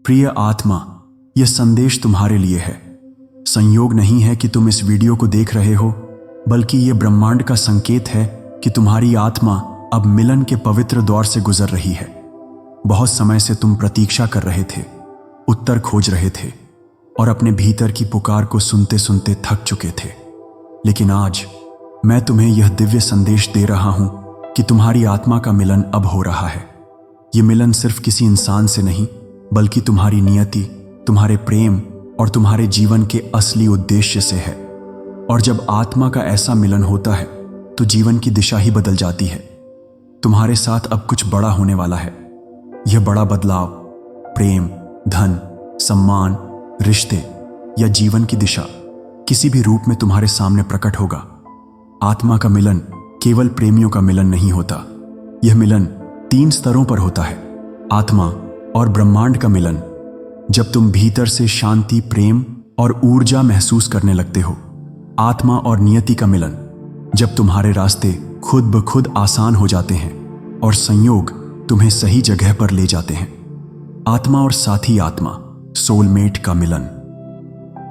प्रिय आत्मा, यह संदेश तुम्हारे लिए है। संयोग नहीं है कि तुम इस वीडियो को देख रहे हो, बल्कि यह ब्रह्मांड का संकेत है कि तुम्हारी आत्मा अब मिलन के पवित्र दौर से गुजर रही है। बहुत समय से तुम प्रतीक्षा कर रहे थे, उत्तर खोज रहे थे और अपने भीतर की पुकार को सुनते सुनते थक चुके थे। लेकिन आज मैं तुम्हें यह दिव्य संदेश दे रहा हूं कि तुम्हारी आत्मा का मिलन अब हो रहा है। यह मिलन सिर्फ किसी इंसान से नहीं, बल्कि तुम्हारी नियति, तुम्हारे प्रेम और तुम्हारे जीवन के असली उद्देश्य से है। और जब आत्मा का ऐसा मिलन होता है तो जीवन की दिशा ही बदल जाती है। तुम्हारे साथ अब कुछ बड़ा होने वाला है। यह बड़ा बदलाव प्रेम, धन, सम्मान, रिश्ते या जीवन की दिशा किसी भी रूप में तुम्हारे सामने प्रकट होगा। आत्मा का मिलन केवल प्रेमियों का मिलन नहीं होता। यह मिलन 3 स्तरों पर होता है। आत्मा और ब्रह्मांड का मिलन, जब तुम भीतर से शांति, प्रेम और ऊर्जा महसूस करने लगते हो। आत्मा और नियति का मिलन, जब तुम्हारे रास्ते खुद ब खुद आसान हो जाते हैं और संयोग तुम्हें सही जगह पर ले जाते हैं। आत्मा और साथी आत्मा, सोलमेट का मिलन,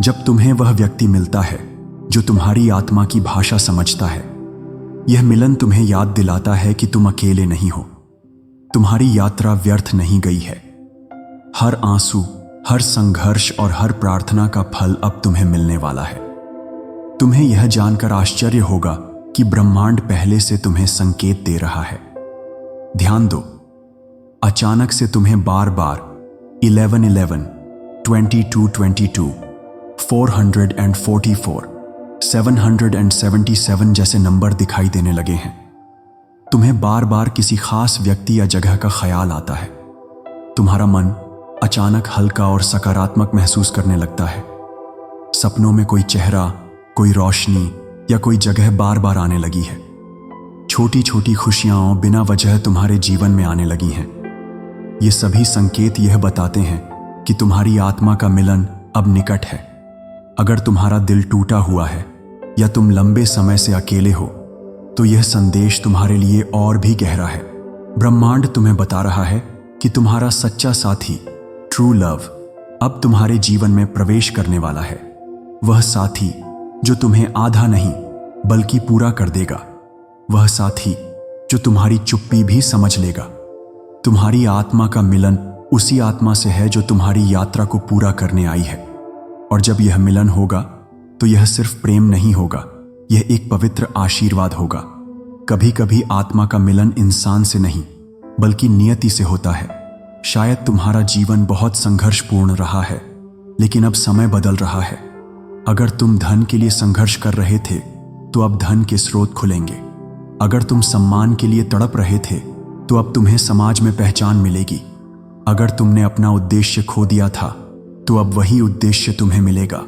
जब तुम्हें वह व्यक्ति मिलता है जो तुम्हारी आत्मा की भाषा समझता है। यह मिलन तुम्हें याद दिलाता है कि तुम अकेले नहीं हो। तुम्हारी यात्रा व्यर्थ नहीं गई है। हर आंसू, हर संघर्ष और हर प्रार्थना का फल अब तुम्हें मिलने वाला है। तुम्हें यह जानकर आश्चर्य होगा कि ब्रह्मांड पहले से तुम्हें संकेत दे रहा है। ध्यान दो, अचानक से तुम्हें बार बार 1111, 2222, 444, 777 जैसे नंबर दिखाई देने लगे हैं। तुम्हें बार बार किसी खास व्यक्ति या जगह का ख्याल आता है। तुम्हारा मन अचानक हल्का और सकारात्मक महसूस करने लगता है। सपनों में कोई चेहरा, कोई रोशनी या कोई जगह बार बार आने लगी है। छोटी छोटी खुशियां बिना वजह तुम्हारे जीवन में आने लगी हैं। ये सभी संकेत यह बताते हैं कि तुम्हारी आत्मा का मिलन अब निकट है। अगर तुम्हारा दिल टूटा हुआ है या तुम लंबे समय से अकेले हो, तो यह संदेश तुम्हारे लिए और भी गहरा है। ब्रह्मांड तुम्हें बता रहा है कि तुम्हारा सच्चा साथी, ट्रू लव, अब तुम्हारे जीवन में प्रवेश करने वाला है। वह साथी जो तुम्हें आधा नहीं बल्कि पूरा कर देगा। वह साथी जो तुम्हारी चुप्पी भी समझ लेगा। तुम्हारी आत्मा का मिलन उसी आत्मा से है जो तुम्हारी यात्रा को पूरा करने आई है। और जब यह मिलन होगा तो यह सिर्फ प्रेम नहीं होगा, यह एक पवित्र आशीर्वाद होगा। कभी कभी आत्मा का मिलन इंसान से नहीं बल्कि नियति से होता है। शायद तुम्हारा जीवन बहुत संघर्षपूर्ण रहा है, लेकिन अब समय बदल रहा है। अगर तुम धन के लिए संघर्ष कर रहे थे तो अब धन के स्रोत खुलेंगे। अगर तुम सम्मान के लिए तड़प रहे थे तो अब तुम्हें समाज में पहचान मिलेगी। अगर तुमने अपना उद्देश्य खो दिया था तो अब वही उद्देश्य तुम्हें मिलेगा।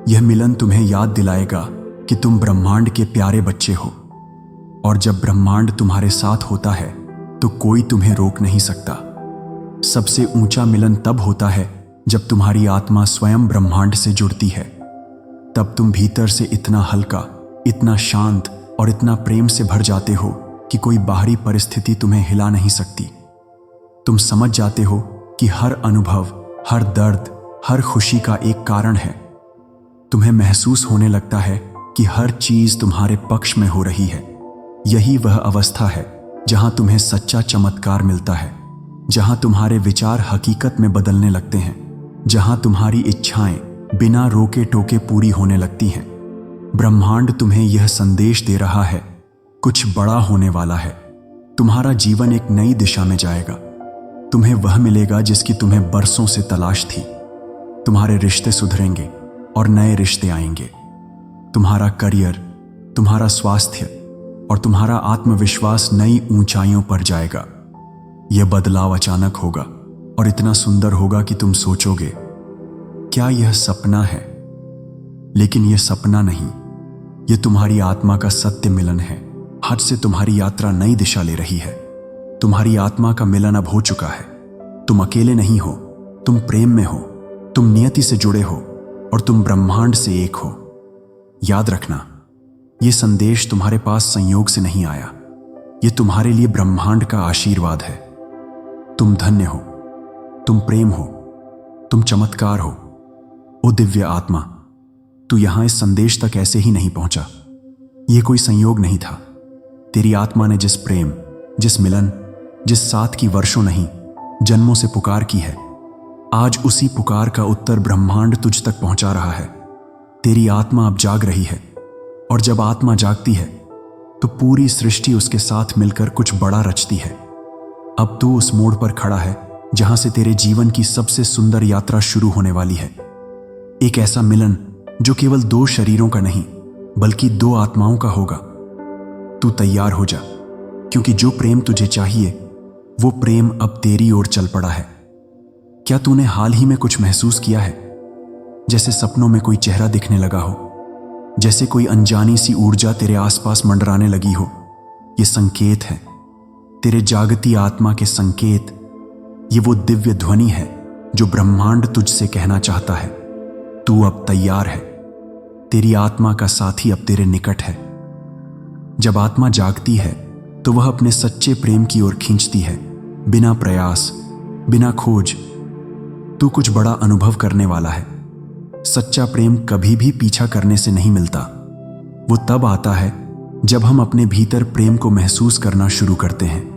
यह मिलन तुम्हें याद दिलाएगा कि तुम ब्रह्मांड के प्यारे बच्चे हो। और जब ब्रह्मांड तुम्हारे साथ होता है तो कोई तुम्हें रोक नहीं सकता। सबसे ऊंचा मिलन तब होता है जब तुम्हारी आत्मा स्वयं ब्रह्मांड से जुड़ती है। तब तुम भीतर से इतना हल्का, इतना शांत और इतना प्रेम से भर जाते हो कि कोई बाहरी परिस्थिति तुम्हें हिला नहीं सकती। तुम समझ जाते हो कि हर अनुभव, हर दर्द, हर खुशी का एक कारण है। तुम्हें महसूस होने लगता है कि हर चीज तुम्हारे पक्ष में हो रही है। यही वह अवस्था है जहां तुम्हें सच्चा चमत्कार मिलता है, जहां तुम्हारे विचार हकीकत में बदलने लगते हैं, जहां तुम्हारी इच्छाएं बिना रोके टोके पूरी होने लगती हैं। ब्रह्मांड तुम्हें यह संदेश दे रहा है, कुछ बड़ा होने वाला है। तुम्हारा जीवन एक नई दिशा में जाएगा। तुम्हें वह मिलेगा जिसकी तुम्हें बरसों से तलाश थी। तुम्हारे रिश्ते सुधरेंगे और नए रिश्ते आएंगे। तुम्हारा करियर, तुम्हारा स्वास्थ्य और तुम्हारा आत्मविश्वास नई ऊंचाइयों पर जाएगा। यह बदलाव अचानक होगा और इतना सुंदर होगा कि तुम सोचोगे, क्या यह सपना है? लेकिन यह सपना नहीं, यह तुम्हारी आत्मा का सत्य मिलन है। आज से तुम्हारी यात्रा नई दिशा ले रही है। तुम्हारी आत्मा का मिलन अब हो चुका है। तुम अकेले नहीं हो, तुम प्रेम में हो, तुम नियति से जुड़े हो और तुम ब्रह्मांड से एक हो। याद रखना, यह संदेश तुम्हारे पास संयोग से नहीं आया। यह तुम्हारे लिए ब्रह्मांड का आशीर्वाद है। तुम धन्य हो, तुम प्रेम हो तुम चमत्कार हो। ओ दिव्य आत्मा, तू यहां इस संदेश तक ऐसे ही नहीं पहुंचा। यह कोई संयोग नहीं था। तेरी आत्मा ने जिस प्रेम, जिस मिलन, जिस साथ की वर्षों नहीं जन्मों से पुकार की है, आज उसी पुकार का उत्तर ब्रह्मांड तुझ तक पहुंचा रहा है। तेरी आत्मा अब जाग रही है, और जब आत्मा जागती है तो पूरी सृष्टि उसके साथ मिलकर कुछ बड़ा रचती है। अब तू उस मोड़ पर खड़ा है जहां से तेरे जीवन की सबसे सुंदर यात्रा शुरू होने वाली है। एक ऐसा मिलन जो केवल दो शरीरों का नहीं बल्कि दो आत्माओं का होगा। तू तैयार हो जा, क्योंकि जो प्रेम तुझे चाहिए वो प्रेम अब तेरी ओर चल पड़ा है। क्या तूने हाल ही में कुछ महसूस किया है? जैसे सपनों में कोई चेहरा दिखने लगा हो, जैसे कोई अनजानी सी ऊर्जा तेरे आसपास मंडराने लगी हो। ये संकेत है, तेरे जागती आत्मा के संकेत। ये वो दिव्य ध्वनि है जो ब्रह्मांड तुझसे कहना चाहता है, तू अब तैयार है। तेरी आत्मा का साथी अब तेरे निकट है। जब आत्मा जागती है तो वह अपने सच्चे प्रेम की ओर खींचती है, बिना प्रयास, बिना खोज। तू कुछ बड़ा अनुभव करने वाला है। सच्चा प्रेम कभी भी पीछा करने से नहीं मिलता। वो तब आता है जब हम अपने भीतर प्रेम को महसूस करना शुरू करते हैं।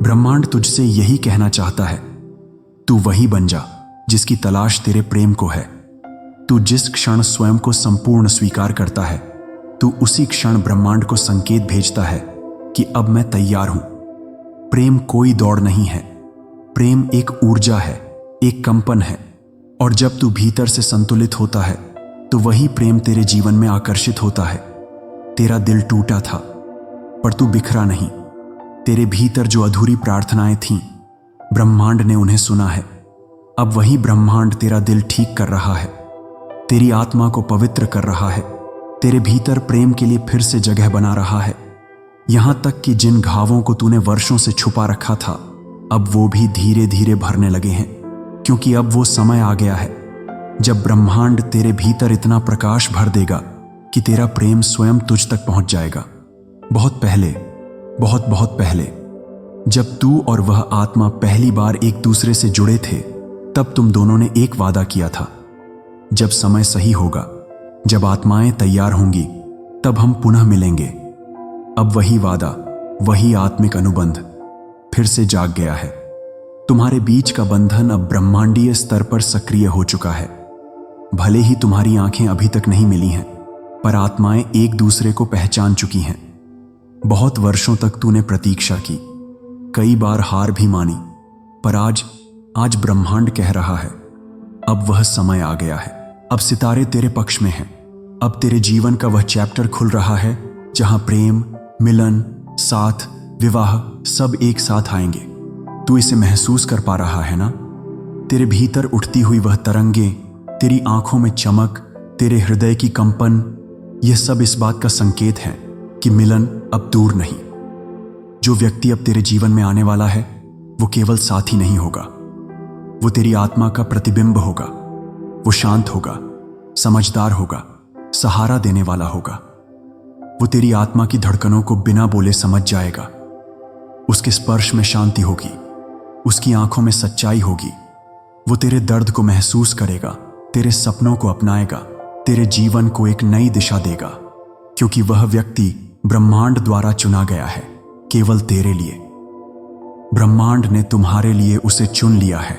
ब्रह्मांड तुझसे यही कहना चाहता है, तू वही बन जा जिसकी तलाश तेरे प्रेम को है। तू जिस क्षण स्वयं को संपूर्ण स्वीकार करता है, तू उसी क्षण ब्रह्मांड को संकेत भेजता है कि अब मैं तैयार हूं। प्रेम कोई दौड़ नहीं है। प्रेम एक ऊर्जा है, एक कंपन है। और जब तू भीतर से संतुलित होता है तो वही प्रेम तेरे जीवन में आकर्षित होता है। तेरा दिल टूटा था, पर तू बिखरा नहीं। तेरे भीतर जो अधूरी प्रार्थनाएं थीं, ब्रह्मांड ने उन्हें सुना है। अब वही ब्रह्मांड तेरा दिल ठीक कर रहा है, तेरी आत्मा को पवित्र कर रहा है, तेरे भीतर प्रेम के लिए फिर से जगह बना रहा है। यहां तक कि जिन घावों को तूने वर्षों से छुपा रखा था, अब वो भी धीरे धीरे भरने लगे हैं। क्योंकि अब वो समय आ गया है जब ब्रह्मांड तेरे भीतर इतना प्रकाश भर देगा कि तेरा प्रेम स्वयं तुझ तक पहुंच जाएगा। बहुत पहले, बहुत बहुत पहले, जब तू और वह आत्मा पहली बार एक दूसरे से जुड़े थे, तब तुम दोनों ने एक वादा किया था, जब समय सही होगा, जब आत्माएं तैयार होंगी, तब हम पुनः मिलेंगे। अब वही वादा, वही आत्मिक अनुबंध फिर से जाग गया है। तुम्हारे बीच का बंधन अब ब्रह्मांडीय स्तर पर सक्रिय हो चुका है। भले ही तुम्हारी आंखें अभी तक नहीं मिली हैं, पर आत्माएं एक दूसरे को पहचान चुकी हैं। बहुत वर्षों तक तूने प्रतीक्षा की, कई बार हार भी मानी, पर आज ब्रह्मांड कह रहा है, अब वह समय आ गया है। अब सितारे तेरे पक्ष में हैं। अब तेरे जीवन का वह चैप्टर खुल रहा है जहां प्रेम, मिलन, साथ, विवाह सब एक साथ आएंगे। तू इसे महसूस कर पा रहा है ना? तेरे भीतर उठती हुई वह तरंगे, तेरी आंखों में चमक, तेरे हृदय की कंपन, यह सब इस बात का संकेत है कि मिलन अब दूर नहीं। जो व्यक्ति अब तेरे जीवन में आने वाला है वो केवल साथी नहीं होगा, वो तेरी आत्मा का प्रतिबिंब होगा। वो शांत होगा, समझदार होगा, सहारा देने वाला होगा। वो तेरी आत्मा की धड़कनों को बिना बोले समझ जाएगा। उसके स्पर्श में शांति होगी, उसकी आंखों में सच्चाई होगी। वो तेरे दर्द को महसूस करेगा, तेरे सपनों को अपनाएगा, तेरे जीवन को एक नई दिशा देगा। क्योंकि वह व्यक्ति ब्रह्मांड द्वारा चुना गया है, केवल तेरे लिए। ब्रह्मांड ने तुम्हारे लिए उसे चुन लिया है।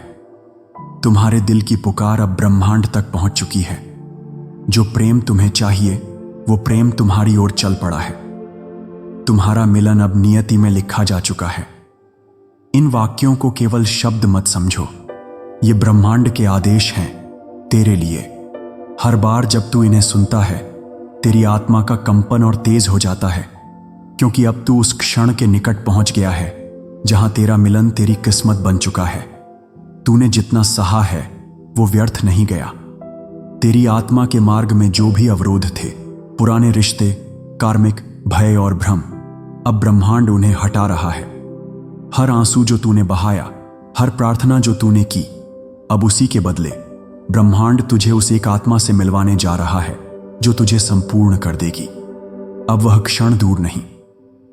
तुम्हारे दिल की पुकार अब ब्रह्मांड तक पहुंच चुकी है। जो प्रेम तुम्हें चाहिए वो प्रेम तुम्हारी ओर चल पड़ा है। तुम्हारा मिलन अब नियति में लिखा जा चुका है। इन वाक्यों को केवल शब्द मत समझो, ये ब्रह्मांड के आदेश हैं तेरे लिए। हर बार जब तू इन्हें सुनता है, तेरी आत्मा का कंपन और तेज हो जाता है, क्योंकि अब तू उस क्षण के निकट पहुंच गया है जहां तेरा मिलन तेरी किस्मत बन चुका है। तूने जितना सहा है वो व्यर्थ नहीं गया। तेरी आत्मा के मार्ग में जो भी अवरोध थे, पुराने रिश्ते, कार्मिक भय और भ्रम, अब ब्रह्मांड उन्हें हटा रहा है। हर आंसू जो तूने बहाया, हर प्रार्थना जो तूने की, अब उसी के बदले ब्रह्मांड तुझे उस एक आत्मा से मिलवाने जा रहा है जो तुझे संपूर्ण कर देगी। अब वह क्षण दूर नहीं,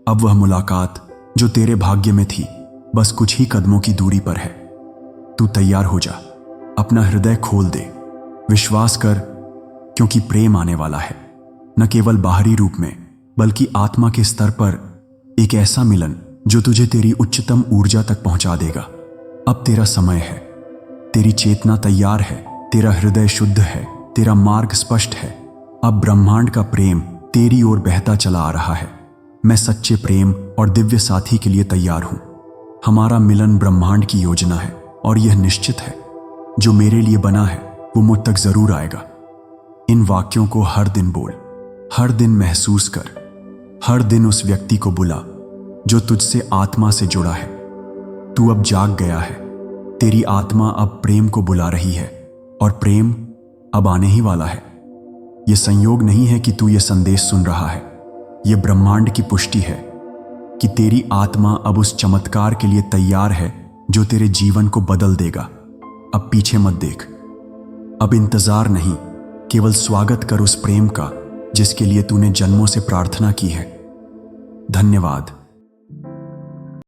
अब वह मुलाकात जो तेरे भाग्य में थी, बस कुछ ही कदमों की दूरी पर है। तू तैयार हो जा, अपना हृदय खोल दे, विश्वास कर, क्योंकि प्रेम आने वाला है, न केवल बाहरी रूप में बल्कि आत्मा के स्तर पर। एक ऐसा मिलन जो तुझे तेरी उच्चतम ऊर्जा तक पहुंचा देगा। अब तेरा समय है, तेरी चेतना तैयार है, तेरा हृदय शुद्ध है, तेरा मार्ग स्पष्ट है। अब ब्रह्मांड का प्रेम तेरी ओर बहता चला आ रहा है। मैं सच्चे प्रेम और दिव्य साथी के लिए तैयार हूं। हमारा मिलन ब्रह्मांड की योजना है और यह निश्चित है, जो मेरे लिए बना है वो मुझ तक जरूर आएगा। इन वाक्यों को हर दिन बोल, हर दिन महसूस कर, हर दिन उस व्यक्ति को बुला जो तुझसे आत्मा से जुड़ा है। तू अब जाग गया है, तेरी आत्मा अब प्रेम को बुला रही है और प्रेम अब आने ही वाला है। यह संयोग नहीं है कि तू यह संदेश सुन रहा है, यह ब्रह्मांड की पुष्टि है कि तेरी आत्मा अब उस चमत्कार के लिए तैयार है जो तेरे जीवन को बदल देगा। अब पीछे मत देख, अब इंतजार नहीं, केवल स्वागत कर उस प्रेम का जिसके लिए तूने जन्मों से प्रार्थना की है। धन्यवाद।